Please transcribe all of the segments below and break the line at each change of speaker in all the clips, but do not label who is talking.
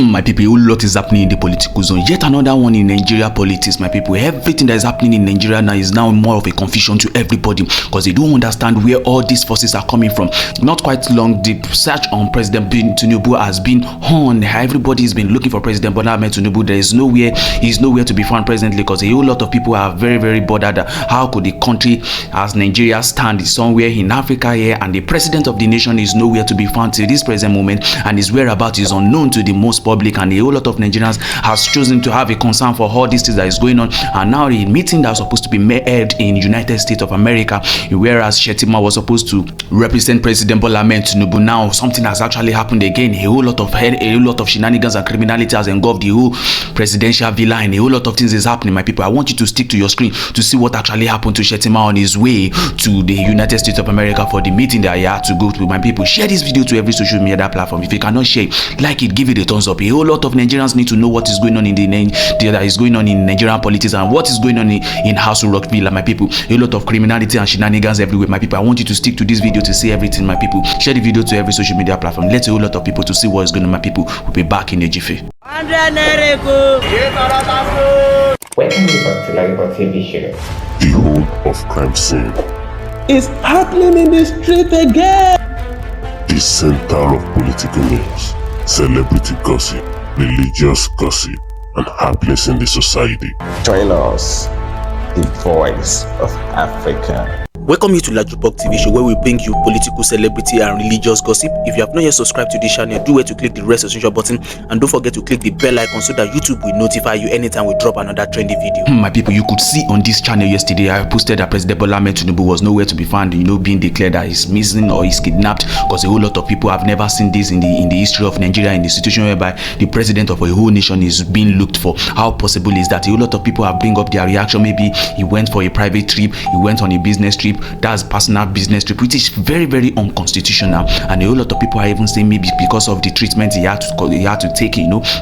My people, a whole lot is happening in the political zone. Yet another one in Nigeria politics, my people. Everything that is happening in Nigeria now is now more of a confusion to everybody because they don't understand where all these forces are coming from. Not quite long, the search on President Tinubu has been on. Everybody has been looking for President Bola Ahmed TINUBU. He's nowhere to be found presently because a whole lot of people are very, very bothered. How could the country as Nigeria stand somewhere in Africa here and the president of the nation is nowhere to be found till this present moment, and his whereabouts is unknown to the most public, and a whole lot of Nigerians has chosen to have a concern for all these things that is going on. And now the meeting that was supposed to be held in United States of America, whereas Shettima was supposed to represent President Bola Ahmed TINUBU, now something has actually happened again. A whole lot of shenanigans and criminality has engulfed the whole presidential villa, and a whole lot of things is happening. My people, I want you to stick to your screen to see what actually happened to Shettima on his way to the United States of America for the meeting that he had to go to. My people, share this video to every social media platform. If you cannot share it, like it, give it a thumbs up. A whole lot of Nigerians need to know what is going on in Nigerian politics and what is going on in House of Rock Villa, my people. A lot of criminality and shenanigans everywhere, my people. I want you to stick to this video to see everything, my people. Share the video to every social media platform. Let a whole lot of people to see what is going on, my people. We'll be back in a jiffy.
Welcome back to Lagos TV show.
The home of crime scene.
It's happening in the street again.
The center of political news, celebrity gossip, religious gossip, and happiness in the society.
Join us, the voice of Africa.
Welcome you to Lajupok TV show, where we bring you political, celebrity, and religious gossip. If you have not yet subscribed to this channel, do where to click the red subscription button, and don't forget to click the bell icon so that YouTube will notify you anytime we drop another trendy video. My people, you could see on this channel yesterday, I posted that President Bola Ahmed TINUBU was nowhere to be found, being declared that he's missing or he's kidnapped, because a whole lot of people have never seen this in the history of Nigeria, in the situation whereby the president of a whole nation is being looked for. How possible is that? A whole lot of people have bring up their reaction. Maybe he went for a private trip, he went on a business trip. That's personal business trip, which is very, very unconstitutional. And a whole lot of people are even saying maybe because of the treatment he had to take,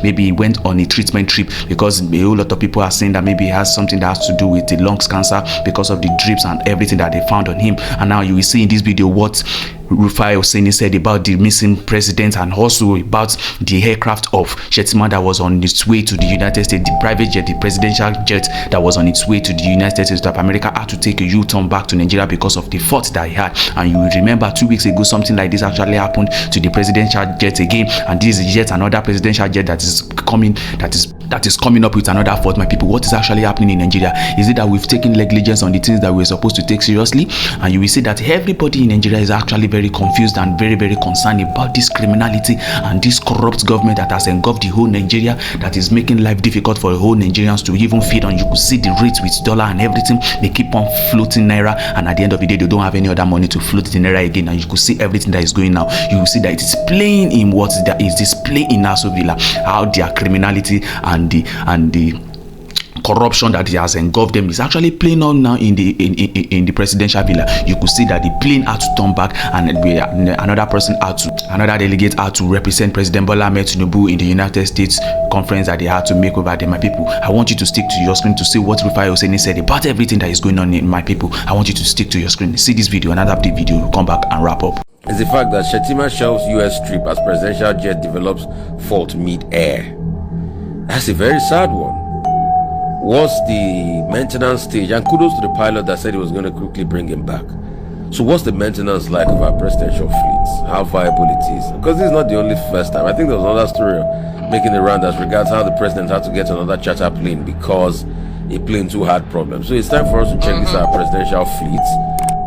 maybe he went on a treatment trip, because a whole lot of people are saying that maybe he has something that has to do with the lungs cancer because of the drips and everything that they found on him. And now you will see in this video what RUFAI OSENI said about the missing president, and also about the aircraft of Shettima that was on its way to the United States, the private jet, the presidential jet that was on its way to the United States of America had to take a U-turn back to Nigeria because of the fault that he had. And you will remember 2 weeks ago something like this actually happened to the presidential jet again, and this is yet another presidential jet that is coming up with another fault. My people, what is actually happening in Nigeria? Is it that we've taken negligence on the things that we're supposed to take seriously? And you will see that everybody in Nigeria is actually very confused and very, very concerned about this criminality and this corrupt government that has engulfed the whole Nigeria, that is making life difficult for the whole Nigerians to even feed on. You could see the rates with dollar and everything. They keep on floating naira, and at the end of the day, they don't have any other money to float the naira again. And you could see everything that is going now. You will see that it is playing in what that is displaying in Aso Villa, how their criminality and the corruption that he has engulfed them is actually playing on now in the presidential villa. You could see that the plane had to turn back, and another delegate had to represent President Bola Ahmed TINUBU in the United States conference that they had to make over there. My people, I want you to stick to your screen to see what RUFAI OSENI said about everything that is going on in my people. I want you to stick to your screen, see this video, another update video, we'll come back and wrap up.
It's the fact that Shettima shelves US trip as presidential jet develops fault mid-air. That's a very sad one. Was the maintenance stage, and kudos to the pilot that said he was going to quickly bring him back. So what's the maintenance like of our presidential fleets? How viable it is? Because this is not the only first time. I think there was another story making the round as regards how the president had to get another charter plane because a plane too had problems. So it's time for us to check this our presidential fleets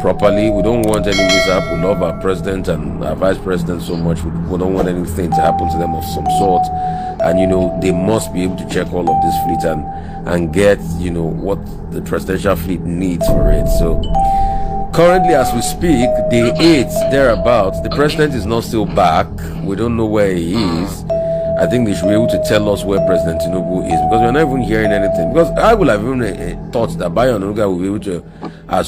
properly. We don't want any mishap. We love our president and our vice president so much. We don't want anything to happen to them of some sort. And they must be able to check all of this fleet and get what the presidential fleet needs for it. So currently, as we speak, day 8 thereabouts, the president is not still back. We don't know where he is. I think they should be able to tell us where President TINUBU is, because we're not even hearing anything. Because I would have even thought that Bayo Onanuga will be able to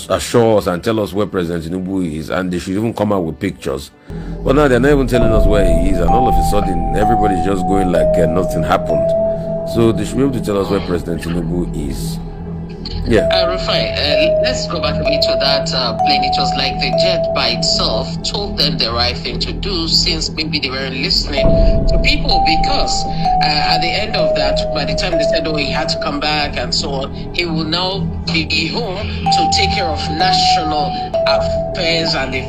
assure us and tell us where President TINUBU is, and they should even come out with pictures. But now they're not even telling us where he is, and all of a sudden everybody's just going like nothing happened. So they should be able to tell us where President TINUBU is.
Rufai, let's go back a bit to that plane. It was like the jet by itself told them the right thing to do, since maybe they weren't listening to people, because at the end of that, by the time they said, oh, he had to come back and so on, he will now be home to take care of national affairs, and the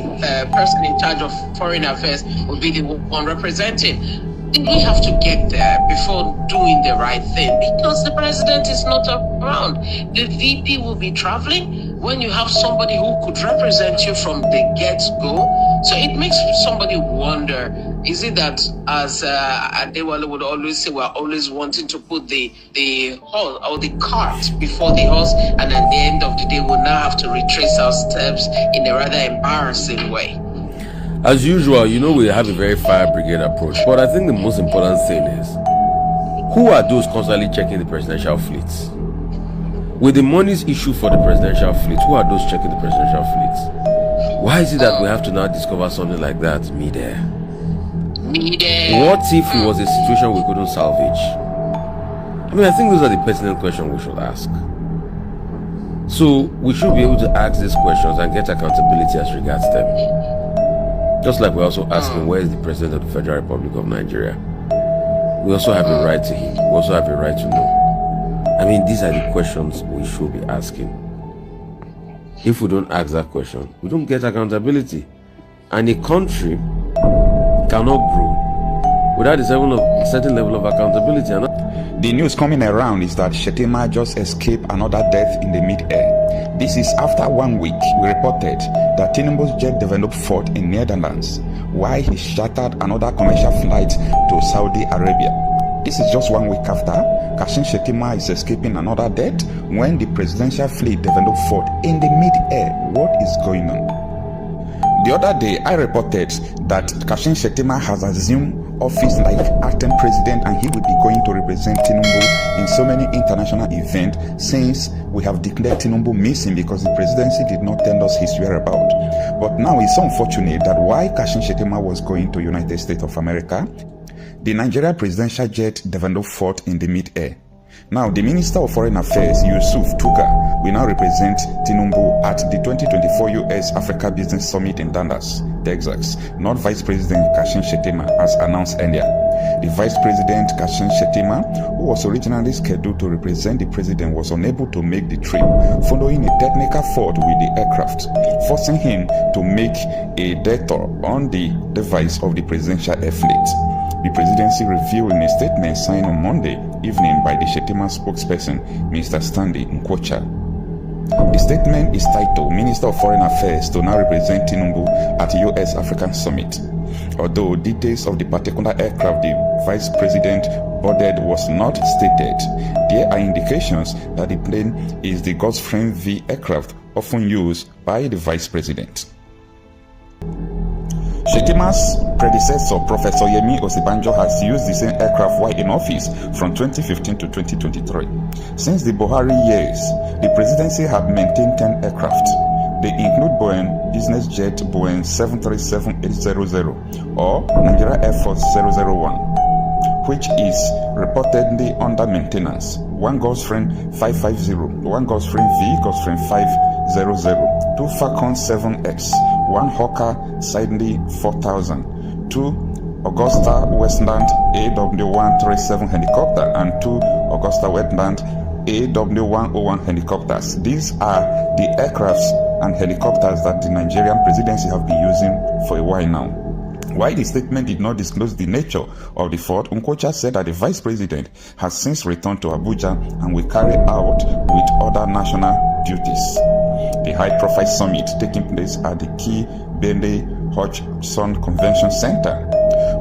person in charge of foreign affairs will be the one representing. We have to get there before doing the right thing, because the president is not around. The VP will be traveling when you have somebody who could represent you from the get-go. So it makes somebody wonder, is it that, as Adewale would always say, we're always wanting to put the horse or the cart before the horse, and at the end of the day we'll now have to retrace our steps in a rather embarrassing way?
As usual, we have a very fire brigade approach, but I think the most important thing is, who are those constantly checking the presidential fleets? With the monies issued for the presidential fleet, who are those checking the presidential fleets? Why is it that we have to now discover something like that mid-air? What if it was a situation we couldn't salvage? I think those are the pertinent questions we should ask. So we should be able to ask these questions and get accountability as regards them. Just like we're also asking, where is the President of the Federal Republic of Nigeria? We also have a right to him. We also have a right to know. These are the questions we should be asking. If we don't ask that question, we don't get accountability. And a country cannot grow without a certain level of accountability.
The news coming around is that Shettima just escaped another death in the mid-air. This is after 1 week we reported that Tinubu's jet developed fault in Netherlands, while he shattered another commercial flight to Saudi Arabia. This is just 1 week after Kashim Shettima is escaping another death when the presidential fleet developed fault in the mid-air. What is going on? The other day, I reported that Kashim Shettima has assumed office like acting president, and he will be going to represent Tinubu in so many international events, since we have declared Tinubu missing because the presidency did not tell us his whereabouts. But now it's unfortunate that while Kashim Shettima was going to United States of America, the Nigeria presidential jet developed fault in the mid-air. Now, the Minister of Foreign Affairs, Yusuf Tuga, will now represent Tinubu at the 2024 U.S. Africa Business Summit in Dallas, Texas, not Vice President Kashim Shettima, as announced earlier. The Vice President Kashim Shettima, who was originally scheduled to represent the President, was unable to make the trip following a technical fault with the aircraft, forcing him to make a detour on the device of the presidential air fleet. The presidency revealed in a statement signed on Monday evening by the Shettima spokesperson, Mr. Stanley Nkwocha. The statement is titled, Minister of Foreign Affairs to now represent Tinubu at the U.S. African Summit. Although details of the particular aircraft the Vice President boarded was not stated, there are indications that the plane is the Gulfstream V aircraft often used by the Vice President. Shettima's predecessor, Professor Yemi Osibanjo, has used the same aircraft while in office from 2015 to 2023. Since the Buhari years, the presidency had maintained 10 aircraft. They include Boeing business jet Boeing 737-800 or Nigeria Air Force 001, which is reportedly under maintenance, one Gulfstream 550, one Gulfstream V, Gulfstream 500, two Falcon 7X, one Hawker Siddeley 4000, two Augusta Westland AW137 helicopter, and two Augusta Westland AW101 helicopters. These are the aircrafts and helicopters that the Nigerian presidency have been using for a while now. While the statement did not disclose the nature of the fault, Nkwocha said that the vice president has since returned to Abuja and will carry out with other national duties. The high-profile summit taking place at the Key Bailey Hodgson Convention Center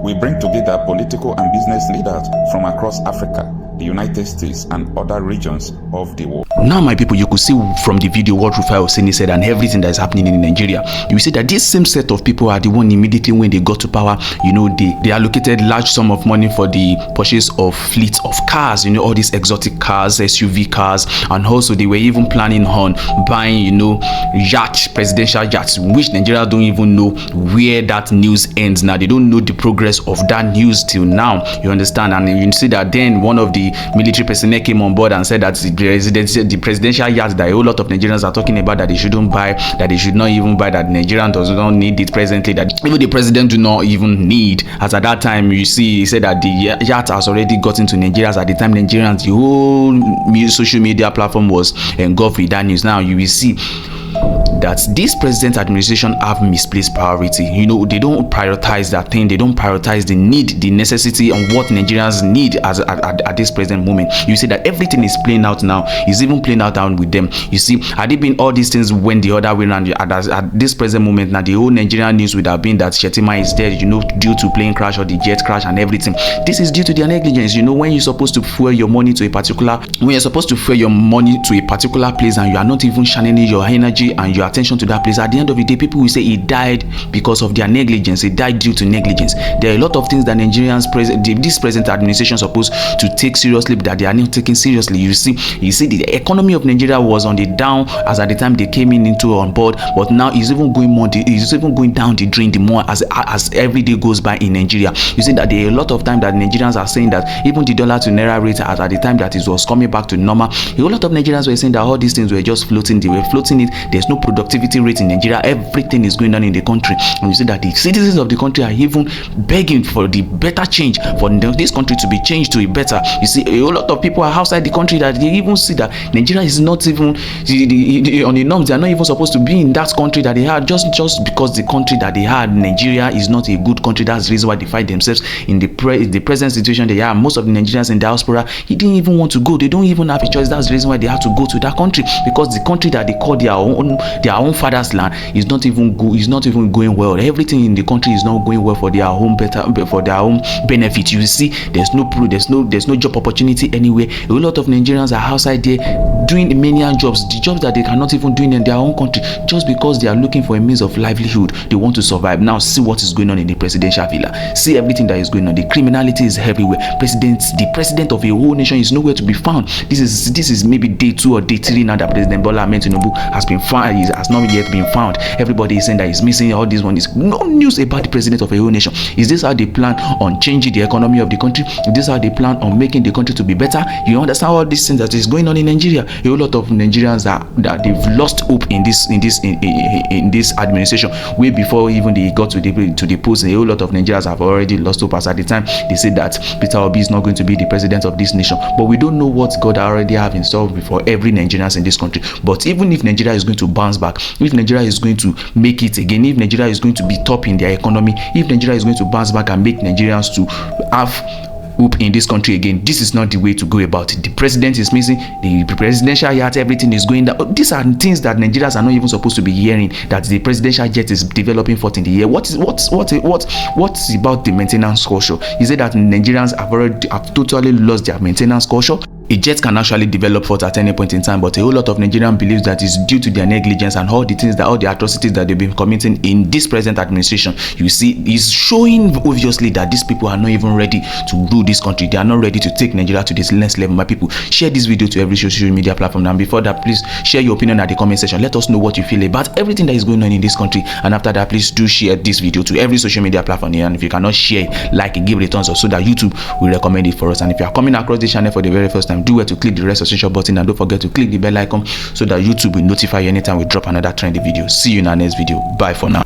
will bring together political and business leaders from across Africa, the United States, and other regions of the world.
Now, my people, you could see from the video what RUFAI OSENI said and everything that is happening in Nigeria. You see that this same set of people are the one immediately when they got to power, they allocated large sum of money for the purchase of fleets of cars, all these exotic cars, SUV cars, and also they were even planning on buying, presidential yachts, which Nigeria don't even know where that news ends now. They don't know the progress progress of that news till now, you understand. And you see that then one of the military personnel came on board and said that the presidential yacht that a whole lot of Nigerians are talking about, that they shouldn't buy, that they should not even buy, that Nigerian does not need it presently, that even the president do not even need. As at that time, you see, he said that the yacht has already gotten to Nigerians. At the time, Nigerians, the whole social media platform was engulfed with that news. Now you will see that this president administration have misplaced priority. You know, they don't prioritize that thing. They don't prioritize the need, the necessity, and what Nigerians need at this present moment. You see that everything is playing out now. It's even playing out down with them. You see, had it been all these things when the other way around, at this present moment now, the whole Nigerian news would have been that Shettima is dead, you know, due to plane crash or the jet crash and everything. This is due to their negligence. You know, when you're supposed to fuel your money to a particular, when you're supposed to fuel your money to a particular place and you are not even channeling your energy and your attention to that place, at the end of the day, people will say he died because of their negligence. He died due to negligence. There are a lot of things that Nigerians, this present administration, supposed to take seriously, but that they are not taking seriously. You see the economy of Nigeria was on the down as at the time they came into on board, but now it's even going more. It's even going down the drain the more as every day goes by in Nigeria. You see that there are a lot of time that Nigerians are saying that even the dollar to naira rate at the time that it was coming back to normal, a whole lot of Nigerians were saying that all these things were just floating. They were floating it. There's no productivity rate in Nigeria. Everything is going on in the country, and you see that the citizens of the country are even begging for the better change, for this country to be changed to a better. You see, a whole lot of people are outside the country that they even see that Nigeria is not even on the norms. They are not even supposed to be in that country that they had, just because the country that they had, Nigeria, is not a good country. That's the reason why they find themselves in the present situation they are. Most of the Nigerians in diaspora, he didn't even want to go. They don't even have a choice. That's the reason why they have to go to that country, because the country that they call their own father's land is not even going well. Everything in the country is not going well for their own benefit. You see, there's no job opportunity anywhere. A lot of Nigerians are outside there doing many jobs, the jobs that they cannot even do in their own country, just because they are looking for a means of livelihood. They want to survive. Now see what is going on in the presidential villa. See everything that is going on. The criminality is everywhere. The president of a whole nation is nowhere to be found. This is maybe day 2 or day 3 now that President Bola Ahmed TINUBU has been found. He has not yet been found. Everybody is saying that he's missing. All this one is no news about the president of a whole nation. Is this how they plan on changing the economy of the country? Is this how they plan on making the country to be better? You understand all these things that is going on in Nigeria? A whole lot of Nigerians that they've lost hope in this administration way before even they got to the post. A whole lot of Nigerians have already lost hope as at the time they said that Peter Obi is not going to be the president of this nation. But we don't know what God already have in store for every Nigerian in this country. But even if Nigeria is going to bounce back, if Nigeria is going to make it again, if Nigeria is going to be top in their economy, if Nigeria is going to bounce back and make Nigerians to have hope in this country again, this is not the way to go about it. The president is missing, the presidential yacht, everything is going down. These are things that Nigerians are not even supposed to be hearing, that the presidential jet is developing forth in the year. What's about the maintenance culture? Is it that Nigerians have totally lost their maintenance culture? A jet can actually develop forth at any point in time, but a whole lot of Nigerians believes that it's due to their negligence and all the atrocities that they've been committing in this present administration. You see, it's showing obviously that these people are not even ready to rule this country. They are not ready to take Nigeria to this next level. My people, share this video to every social media platform. And before that, please share your opinion at the comment section. Let us know what you feel about everything that is going on in this country. And after that, please do share this video to every social media platform here. And if you cannot share it, like it, give it a thumbs up so that YouTube will recommend it for us. And if you are coming across this channel for the very first time, do well to click the red subscription button and don't forget to click the bell icon so that YouTube will notify you anytime we drop another trendy video. See you in our next video. Bye for now.